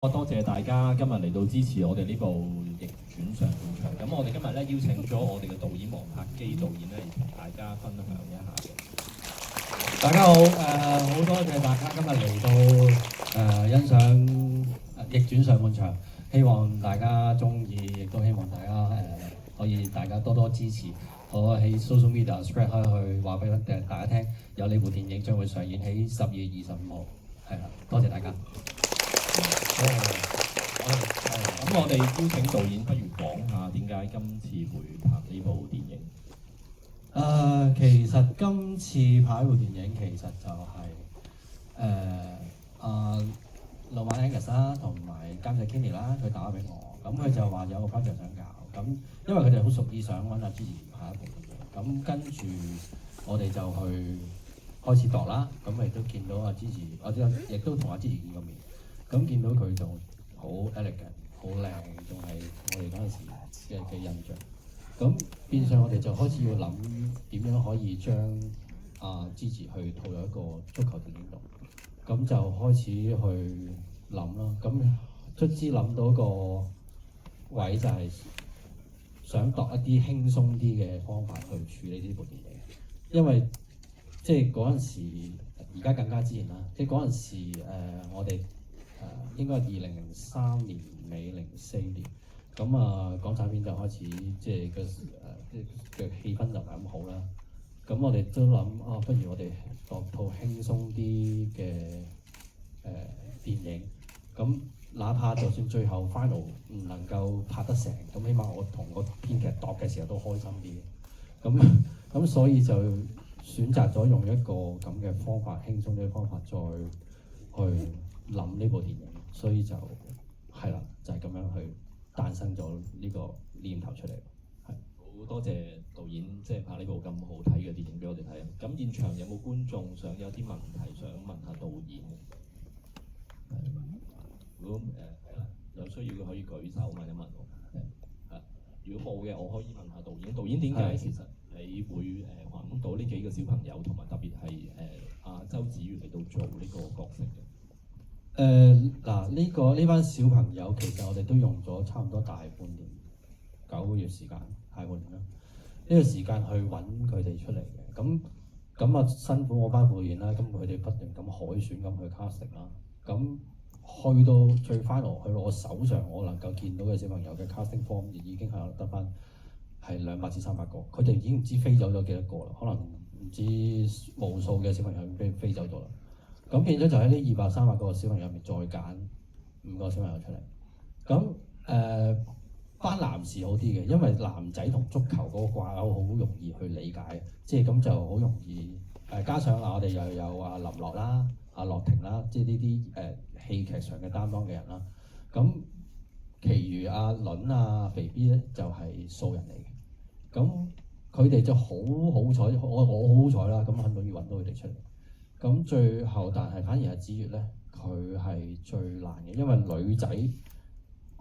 多謝大家今日嚟到支持我哋呢部逆轉上半場。咁我哋今日咧邀請咗我哋嘅導演黃柏基導演咧嚟同大家分享一下嘅。大家好，好多謝大家今日嚟到欣賞逆轉上半場，希望大家中意，亦都希望大家可以大家多多支持。我喺 social media spread 開去話俾大家聽，有呢部電影將會上演喺12月25號，係啦，多謝大家。咁我哋邀請導演，不如講下點解今次會拍呢部電影？其實今次拍呢部電影其實就係老闆 Angus 啦，同埋監製 Kenny 啦，佢打俾我，咁佢就話有個 project 想搞，咁因為佢哋好熟意想揾阿 Gigi 拍一部電影，咁跟住我哋就去開始度啦，咁亦都見到阿 Gigi，我亦都同阿 Gigi 見過面，咁見到佢就好 elegant，好靚，仲係我哋嗰陣時嘅印象。咁變相我哋就開始要諗點樣可以將Gigi 去套入一個足球電影度，咁就開始去諗咯。咁卒之諗到個位就係想度一啲輕鬆啲嘅方法去處理呢部電影，因為即係嗰陣時，而家更加之前啦。即係嗰陣時我哋應該係2003年尾04年。咁港產片就開始即係嘅氣氛就唔係咁好啦。咁我哋都諗不如我哋度套輕鬆啲嘅電影。咁哪怕就算最後 final 唔能夠拍得成，咁起碼我同個編劇度嘅時候都開心啲。咁所以就選擇咗用一個咁嘅方法，輕鬆啲嘅方法再去諗呢部電影。所以就係啦，就係咁樣去誕生咗呢個念頭出嚟。係好多謝導演即係拍呢部咁好睇嘅電影俾我哋睇。咁現場有冇觀眾想有啲問題想問下導演？如果係啦，有需要嘅可以舉手問一問我。係，如果冇嘅，我可以問下導演。導演點解其實你會揾到呢幾個小朋友，同埋特別係阿周子瑜嚟到做呢個角色嘅？呢班小朋友其實我哋都用咗差唔多大半年9個月時間，大半年啦。呢個時間去揾佢哋出嚟嘅，咁辛苦我班導演啦，咁佢哋不斷咁海選咁去 casting 啦。咁去到最 final 去到我手上，我能夠見到嘅小朋友嘅 casting form 已經係得翻係200至300個，佢哋已經唔知飛走咗幾多個啦，可能唔知無數嘅小朋友已經飛走咗啦。咁變咗就喺呢200、300個小朋友入面再揀5個小朋友出嚟。咁班男士好啲嘅，因為男仔同足球嗰個掛鈎好容易去理解，即係咁就好容易。加上我哋又有林樂啦、樂婷啦，即係呢啲戲劇上嘅擔當嘅人啦。咁其餘倫肥 B 咧就係素人嚟嘅。咁佢哋就好彩，我好彩啦，咁很容易揾到佢哋出嚟。咁最後，但係反而係子月咧，佢係最難嘅，因為女仔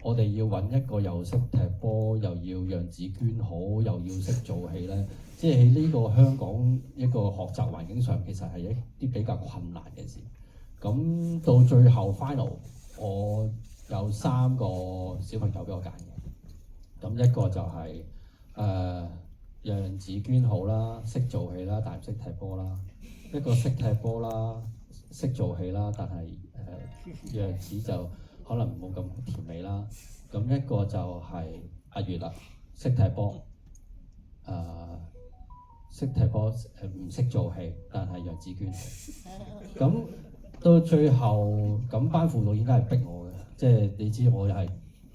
我哋要揾一個又識踢波，又要樣子娟好，又要識做戲咧，即係喺呢個香港一個學習環境上，其實係一啲比較困難嘅事。咁到最後 final，我有3個小朋友俾我揀嘅。咁一個就係樣子娟好啦，識做戲啦，但係唔識踢波啦。一個識踢波啦，識做戲啦，但係樣子就可能冇咁甜美啦。咁一個就係阿月啦，識踢波，識踢波唔識做戲，但係樣子娟好。咁到最後咁班輔導應該係逼我嘅，即係你知我又係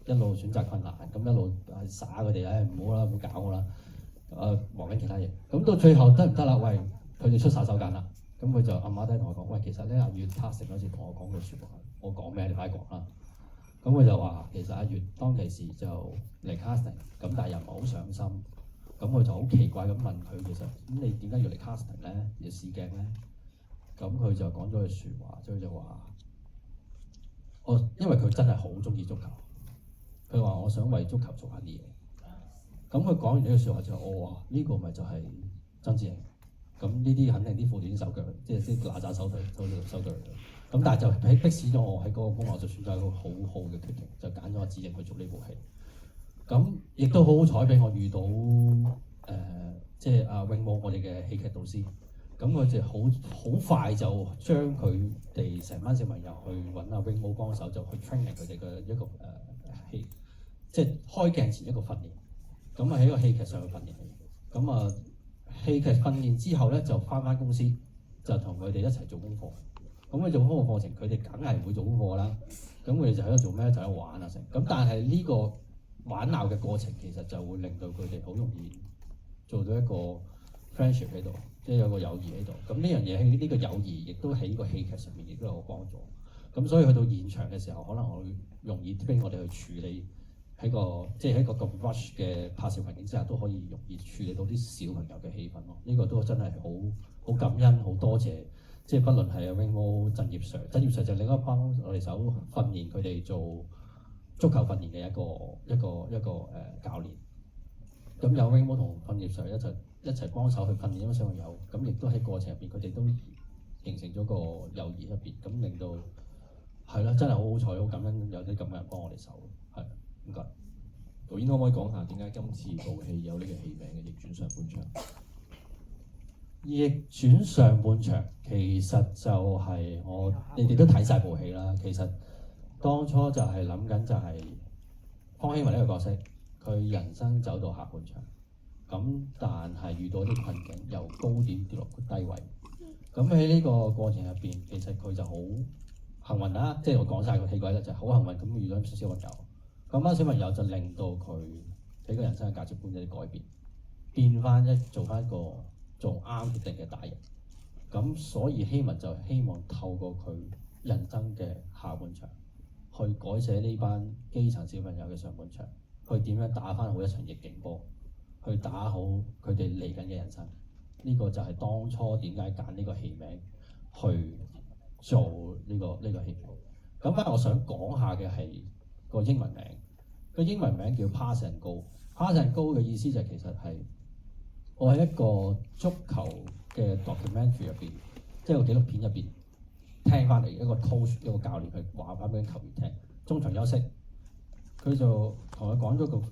一路選擇困難，咁一路係耍佢哋，唔好啦，唔好搞我啦，忙緊其他嘢。咁到最後得唔得啦？喂！佢哋出殺手鐧啦，咁佢就暗啞低同我講：喂，其實咧阿月 casting 嗰時同我講句説話，我講咩你快講啦。咁佢就話其實阿月當其時就嚟 casting，咁但係又唔係好上心。咁佢就好奇怪咁問佢，其實咁你點解要嚟 casting 咧？要試鏡咧？咁佢就講咗句説話，所以就話因為佢真係好中意足球，佢話我想為足球做下啲嘢。咁佢講完呢句説話之後，我話呢個咪就係曾志英。咁呢啲肯定啲副短手腳，即係啲嗱喳手腳嚟嘅。咁但係就迫使咗我喺嗰個工作就選擇一個好好嘅決定，就揀咗阿子盈去做呢部戲。咁亦都好好彩俾我遇到即係阿永武我哋嘅戲劇導師。咁佢就好快就將佢哋成班小朋友去揾阿永武幫手，就去 training 佢哋嘅一個戲，即係開鏡前一個訓練。咁啊喺個戲劇上去訓練佢。咁啊戲劇訓練之後咧，就翻公司就同佢哋一齊做功課。咁佢做功課課程，佢哋梗係唔會做功課啦。咁佢哋就喺度做咩？就喺度玩啊成。咁但係呢個玩鬧嘅過程，其實就會令到佢哋好容易做到一個 friendship 喺度，即係有個友誼喺度。咁呢樣嘢喺呢個友誼，亦都喺個戲劇上面亦都有個幫助。咁所以去到現場嘅時候，可能會容易俾我哋去處理喺個即係喺個咁 rush 嘅拍攝環境之下，都可以容易處理到啲小朋友嘅氣氛咯。呢個都真係好感恩，好多謝。即係不論係阿 Wingmo、鄭業 Sir 就另一班我哋手訓練佢哋做足球訓練嘅一個教練。咁有 Wingmo 同鄭業 Sir 一齊幫手去訓練啲小朋友，咁亦都喺過程入邊佢哋都形成咗個友誼入邊，咁令到係啦，真係好好彩，好感恩有啲咁嘅人幫我哋手，係唔該。導演可唔可以講下點解今次部戲有呢個戲名嘅逆轉上半場？逆轉上半場其實就係你哋都睇晒部戲啦。其實當初就係諗緊就係方希文呢個角色，佢人生走到下半場，咁但係遇到啲困境，由高點跌落低位。咁喺呢個過程入邊，其實佢就好幸運啦。即係我講晒個戲軌咧，就係好幸運咁遇到啲小朋友。咁班小朋友就令到佢俾個人生嘅價值觀有啲改變，變翻做翻一個做啱決定嘅大人。咁所以希文就希望透過佢人生嘅下半場，去改寫呢班基層小朋友嘅上半場，去點樣打翻好一場逆境波，去打好佢哋嚟緊嘅人生。呢個就係當初點解揀呢個戲名去做呢個戲名。咁翻我想講下嘅係個英文名，個英文名叫 Pass and Go。Pass and Go 嘅意思就其實係我喺一個足球嘅 documentary 入邊，即係個紀錄片入邊聽翻嚟一個 coach 一個教練去話翻俾球員聽。中場休息，佢就同佢講咗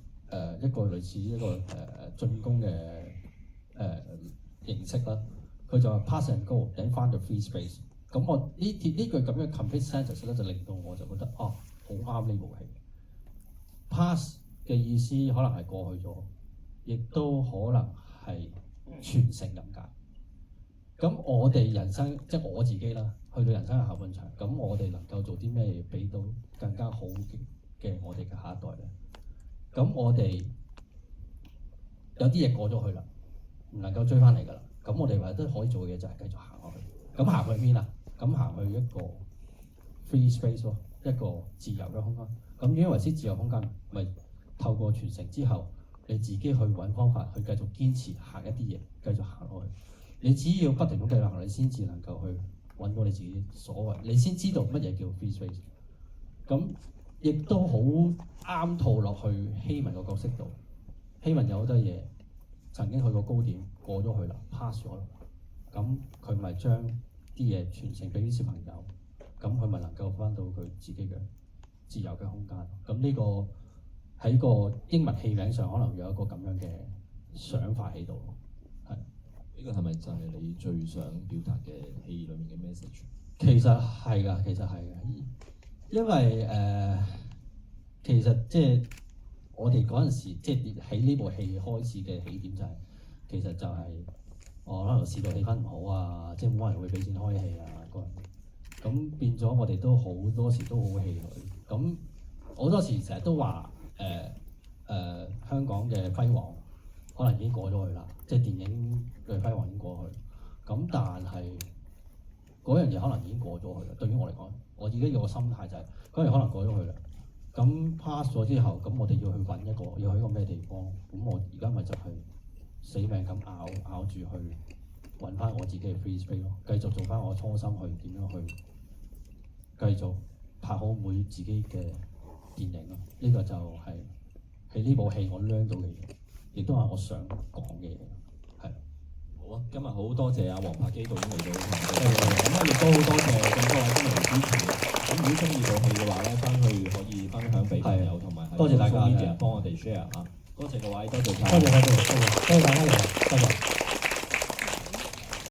一個類似一個進攻嘅形式啦。佢就話 pass and go， 等翻到 free space。咁我呢句咁嘅 complete sentence 咧，就令到我就覺得好啱呢部戲。pass 嘅意思可能係過去咗，亦都可能係傳承咁解。咁我哋人生即係我自己啦，去到人生嘅下半場，咁我哋能夠做啲咩嘢俾到更加好嘅我哋嘅下一代咧？咁我哋有啲嘢過咗去啦，唔能夠追翻嚟㗎啦。咁我哋唯一都可以做嘅嘢就係繼續行落去。咁行去邊啊？咁行去一個 free space 咯，一個自由嘅空間。咁點樣為之自由空間？咪透過傳承之後，你自己去揾方法去繼續堅持行一啲嘢，繼續行落去。你只要不停咁繼續行，你先至能夠去揾到你自己所謂，你先知道乜嘢叫 free space。咁亦都好啱套落去希文個角色度。希文有好多嘢曾經去過高點，過咗去啦 ，pass 咗啦。咁佢咪將啲嘢傳承俾啲小朋友，咁佢咪能夠翻到佢自己嘅自由嘅空間。咁呢個喺個英文戲名上可能有一個咁樣嘅想法喺度。係呢個係咪就係你最想表達嘅戲裡面嘅 message？其實係㗎，因為其實即係我哋嗰陣時，即係喺呢部戲開始嘅起點就係、其實就係、可能市道氣氛唔好啊，即係冇人會俾錢開戲啊嗰陣。咁變咗我哋都好多時都好氣餒。咁好多時成日都話香港嘅輝煌可能已經過咗去啦，即係電影嘅輝煌已經過去。咁但係嗰樣嘢可能已經過咗去啦。對於我嚟講，我自己有個心態就係嗰樣可能過咗去啦。咁 pass 咗之後，咁我哋要去揾要去一個咩地方？咁我而家咪就係死命咁咬住去揾翻我自己嘅 free space 咯，繼續做翻我初心去點樣去繼續拍好每自己嘅電影咯。呢個就係喺呢部戲我 learn 到嘅嘢，亦都係我想講嘅嘢。係。好啊，今日好多謝阿黃柏基導演嚟到，咁亦都好多謝咁多位觀眾。戲嘅話咧，翻去可以分享俾朋友同埋喺多謝大家 social media 幫我哋 share 嚇。多謝各位，多謝晒。多謝大家嚟，多謝。